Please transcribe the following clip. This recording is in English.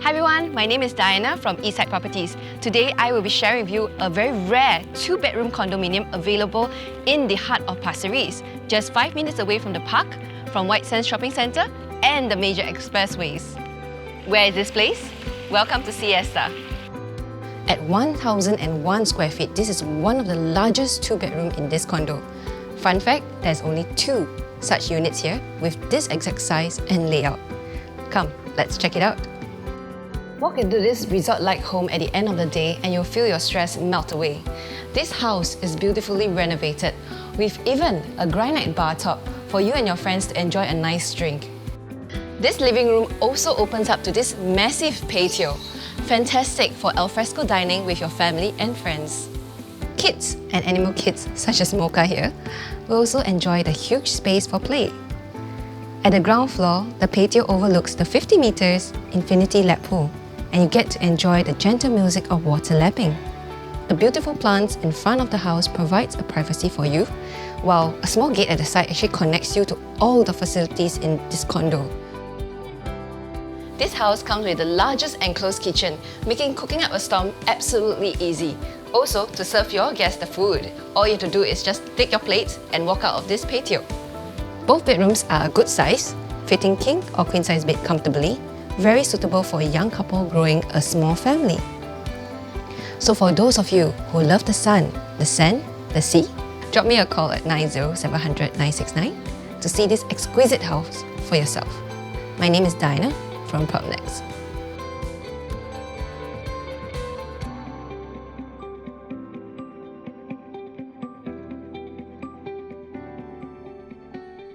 Hi everyone, my name is Diana from Esta Properties. Today I will be sharing with you a very rare 2-bedroom condominium available in the heart of Pasir, just 5 minutes away from the park, from White Sands Shopping Centre and the major expressways. Where is this place? Welcome to Esta. At 1,001 square feet, this is one of the largest 2-bedroom in this condo. Fun fact, there's only 2 such units here with this exact size and layout. Come, let's check it out. Walk into this resort-like home at the end of the day and you'll feel your stress melt away. This house is beautifully renovated with even a granite bar top for you and your friends to enjoy a nice drink. This living room also opens up to this massive patio. Fantastic for alfresco dining with your family and friends. Kids and animal kits such as Mocha here will also enjoy the huge space for play. At the ground floor, the patio overlooks the 50 meters infinity lap pool, and you get to enjoy the gentle music of water lapping. The beautiful plants in front of the house provides a privacy for you, while a small gate at the side actually connects you to all the facilities in this condo. This house comes with the largest enclosed kitchen, making cooking up a storm absolutely easy. Also, to serve your guests the food, all you have to do is just take your plates and walk out of this patio. Both bedrooms are a good size, fitting king or queen size bed comfortably, very suitable for a young couple growing a small family. So for those of you who love the sun, the sand, the sea, drop me a call at 90-700 969 to see this exquisite house for yourself. My name is Diana from PropNext.